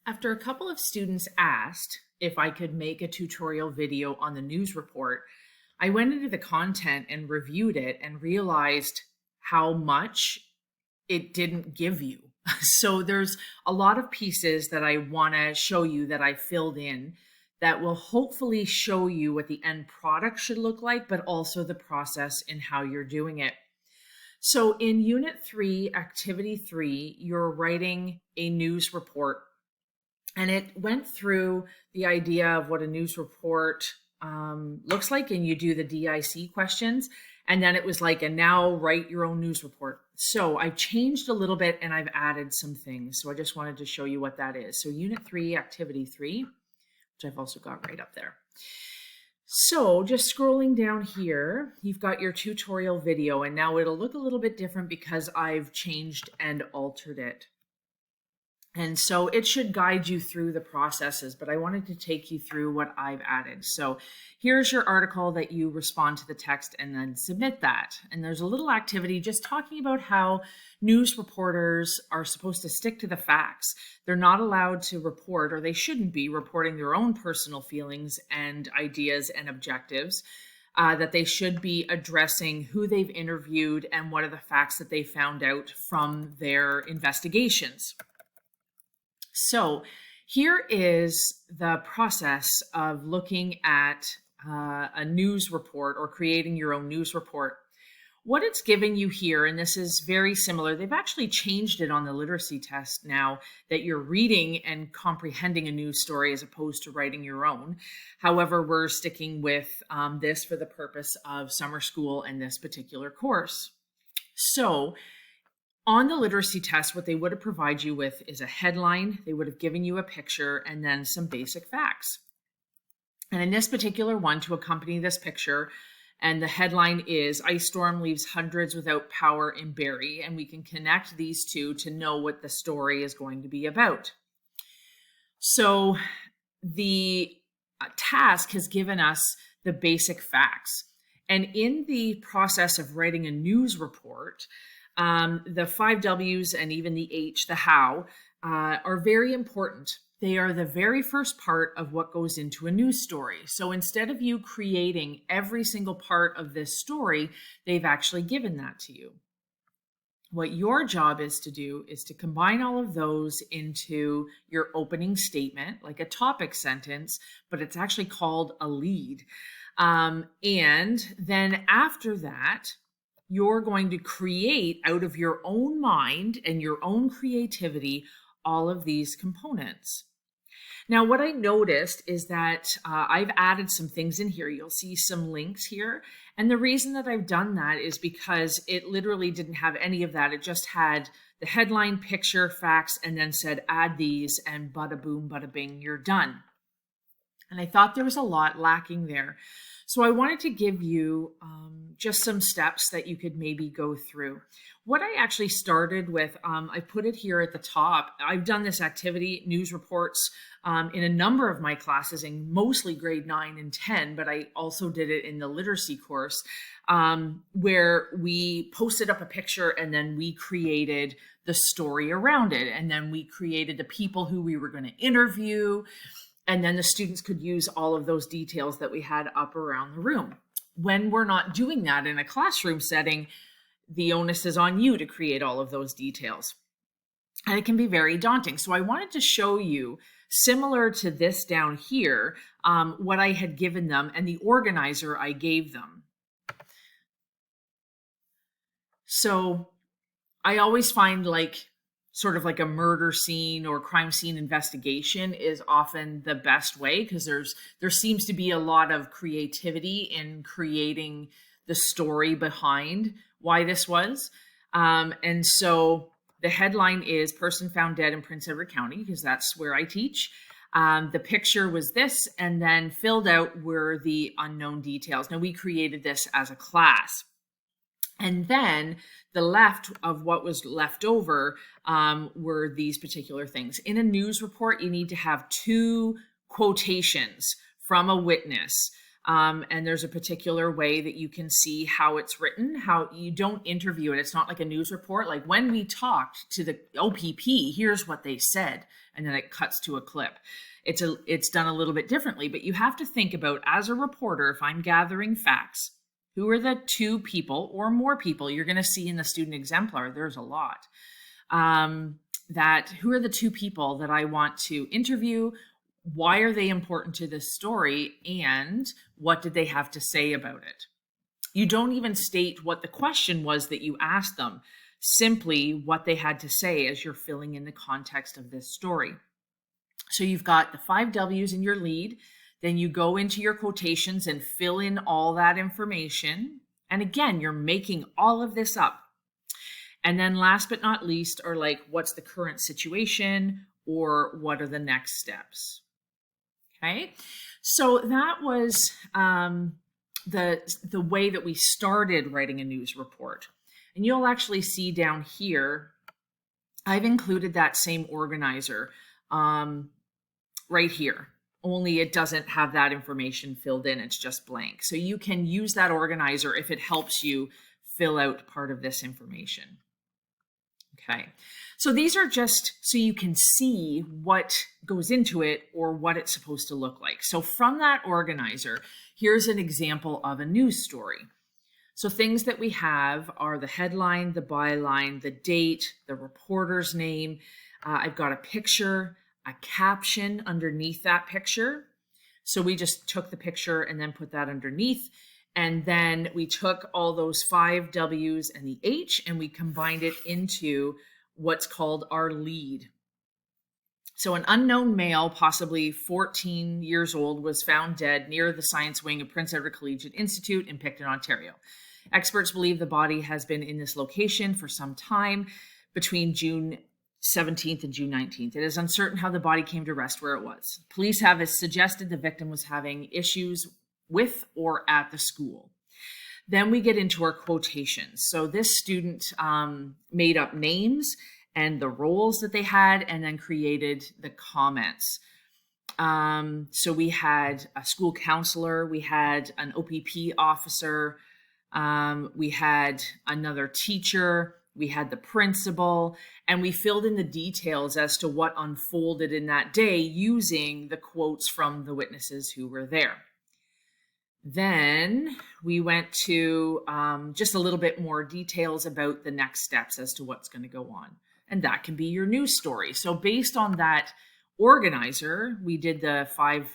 After a couple of students asked if I could make a tutorial video on the news report, I went into the content and reviewed it and realized how much it didn't give you. So there's a lot of pieces that I want to show you that I filled in that will hopefully show you what the end product should look like, but also the process and how you're doing it. So in Unit 3, Activity 3, you're writing a news report, and it went through the idea of what a news report looks like, and you do the DIC questions. And then it was like, and now write your own news report. So I've changed a little bit and I've added some things. So I just wanted to show you what that is. So Unit 3, Activity 3, which I've also got right up there. So just scrolling down here, you've got your tutorial video, and now it'll look a little bit different because I've changed and altered it. And so it should guide you through the processes, but I wanted to take you through what I've added. So here's your article that you respond to the text and then submit that. And there's a little activity just talking about how news reporters are supposed to stick to the facts. They're not allowed to report, or they shouldn't be reporting their own personal feelings and ideas and objectives. That they should be addressing who they've interviewed and what are the facts that they found out from their investigations. So here is the process of looking at a news report or creating your own news report. What it's giving you here, and this is very similar, they've actually changed it on the literacy test now that you're reading and comprehending a news story as opposed to writing your own. However, we're sticking with this for the purpose of summer school and this particular course. So on the literacy test, what they would have provided you with is a headline, they would have given you a picture, and then some basic facts. And in this particular one, to accompany this picture, and the headline is Ice Storm Leaves Hundreds Without Power in Barrie, and we can connect these two to know what the story is going to be about. So the task has given us the basic facts. And in the process of writing a news report, the 5 W's and even the H, the how, are very important. They are the very first part of what goes into a news story. So instead of you creating every single part of this story, they've actually given that to you. What your job is to do is to combine all of those into your opening statement, like a topic sentence, but it's actually called a lead. And then after that, you're going to create out of your own mind and your own creativity all of these components. Now, what I noticed is that I've added some things in here. You'll see some links here. And the reason that I've done that is because it literally didn't have any of that. It just had the headline, picture, facts, and then said, add these, and bada boom, bada bing, you're done. And I thought there was a lot lacking there. So I wanted to give you just some steps that you could maybe go through. What I actually started with, I put it here at the top. I've done this activity, news reports, in a number of my classes, in mostly grade 9 and 10, but I also did it in the literacy course, where we posted up a picture and then we created the story around it. And then we created the people who we were going to interview. And then the students could use all of those details that we had up around the room. When we're not doing that in a classroom setting, the onus is on you to create all of those details. And it can be very daunting. So I wanted to show you, similar to this down here, what I had given them and the organizer I gave them. So I always find sort of like a murder scene or crime scene investigation is often the best way, because there seems to be a lot of creativity in creating the story behind why this was. And so the headline is Person Found Dead in Prince Edward County, because that's where I teach. The picture was this, and then filled out were the unknown details. Now, we created this as a class. And then the left of what was left over were these particular things. In a news report, you need to have 2 quotations from a witness And there's a particular way that you can see how it's written, how you don't interview it. It's not like a news report. Like when we talked to the OPP, here's what they said, and then it cuts to a clip. It's done a little bit differently, but you have to think about, as a reporter, if I'm gathering facts, who are the two people or more people you're going to see in the student exemplar? There's a lot. Who are the two people that I want to interview? Why are they important to this story? And what did they have to say about it? You don't even state what the question was that you asked them, simply what they had to say as you're filling in the context of this story. So you've got the 5 W's in your lead, then you go into your quotations and fill in all that information. And again, you're making all of this up. And then last but not least are like, what's the current situation, or what are the next steps? Okay, so that was the way that we started writing a news report. And you'll actually see down here, I've included that same organizer right here, only it doesn't have that information filled in, it's just blank. So you can use that organizer if it helps you fill out part of this information. Okay, so these are just so you can see what goes into it or what it's supposed to look like. So from that organizer, here's an example of a news story. So things that we have are the headline, the byline, the date, the reporter's name. I've got a picture, a caption underneath that picture. So we just took the picture and then put that underneath. And then we took all those 5 W's and the H and we combined it into what's called our lead. So an unknown male, possibly 14 years old, was found dead near the science wing of Prince Edward Collegiate Institute in Picton, Ontario. Experts believe the body has been in this location for some time between June 17th and June 19th. It is uncertain how the body came to rest where it was. Police have suggested the victim was having issues with or at the school. Then we get into our quotations. So this student made up names and the roles that they had and then created the comments. So we had a school counselor, we had an OPP officer, we had another teacher, we had the principal, and we filled in the details as to what unfolded in that day using the quotes from the witnesses who were there. Then we went to just a little bit more details about the next steps as to what's going to go on. And that can be your news story. So based on that organizer, we did the 5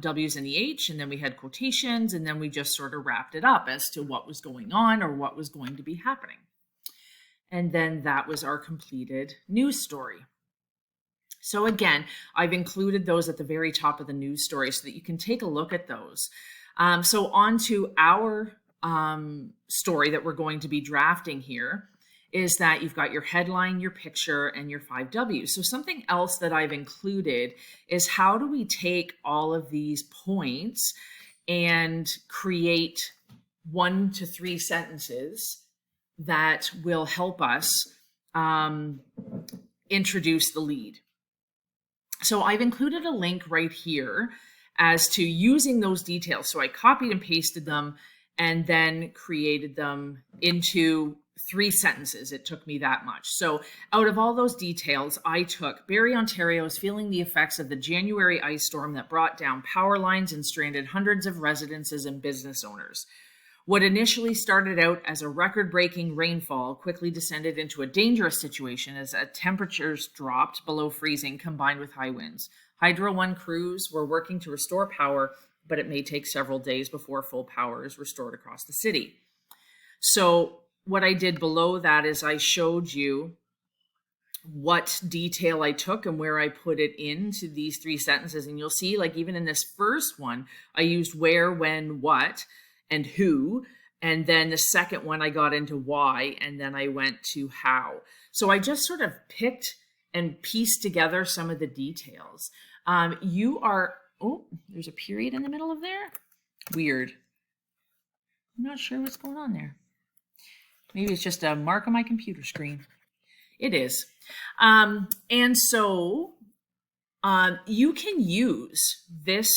W's and the H, and then we had quotations, and then we just sort of wrapped it up as to what was going on or what was going to be happening. And then that was our completed news story. So again, I've included those at the very top of the news story so that you can take a look at those. So on to our story that we're going to be drafting here is that you've got your headline, your picture, and your 5 W's. So something else that I've included is how do we take all of these points and create 1 to 3 sentences that will help us introduce the lead. So I've included a link right here as to using those details. So I copied and pasted them and then created them into 3 sentences. It took me that much. So out of all those details, I took Barrie, Ontario is feeling the effects of the January ice storm that brought down power lines and stranded hundreds of residences and business owners. What initially started out as a record-breaking rainfall quickly descended into a dangerous situation as temperatures dropped below freezing combined with high winds. Hydro One crews were working to restore power, but it may take several days before full power is restored across the city. So what I did below that is I showed you what detail I took and where I put it into these 3 sentences. And you'll see, like, even in this first one, I used where, when, what, and who. And then the second one, I got into why, and then I went to how. So I just sort of picked and pieced together some of the details. Oh, there's a period in the middle of there. Weird. I'm not sure what's going on there. Maybe it's just a mark on my computer screen. It is. And so you can use this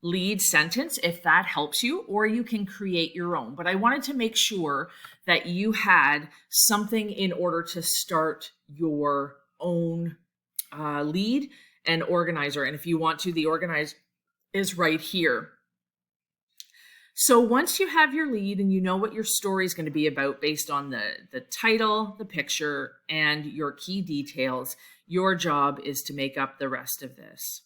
lead sentence if that helps you, or you can create your own. But I wanted to make sure that you had something in order to start your own lead and organizer. And if you want to, the organizer is right here. So once you have your lead and you know what your story is going to be about based on the title, the picture, and your key details, your job is to make up the rest of this.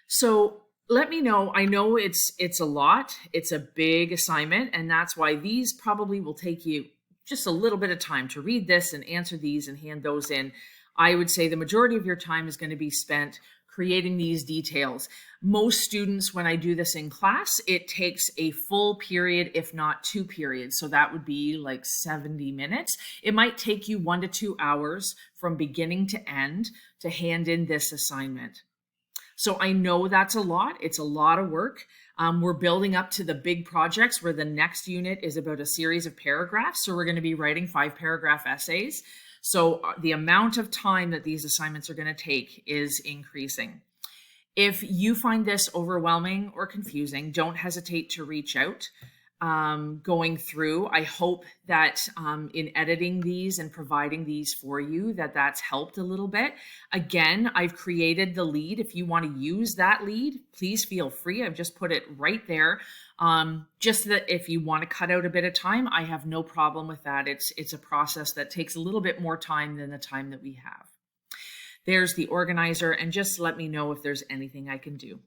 So let me know. I know it's a lot. It's a big assignment, and that's why these probably will take you just a little bit of time to read this and answer these and hand those in. I would say the majority of your time is going to be spent creating these details. Most students, when I do this in class, it takes a full period, if not 2 periods. So that would be like 70 minutes. It might take you 1 to 2 hours from beginning to end to hand in this assignment. So I know that's a lot. It's a lot of work. We're building up to the big projects where the next unit is about a series of paragraphs. So we're going to be writing 5-paragraph essays. So the amount of time that these assignments are going to take is increasing. If you find this overwhelming or confusing, don't hesitate to reach out. Going through, I hope that in editing these and providing these for you, that's helped a little bit. Again, I've created the lead. If you want to use that lead, please feel free. I've just put it right there. Just that if you want to cut out a bit of time, I have no problem with that. It's a process that takes a little bit more time than the time that we have. There's the organizer, and just let me know if there's anything I can do.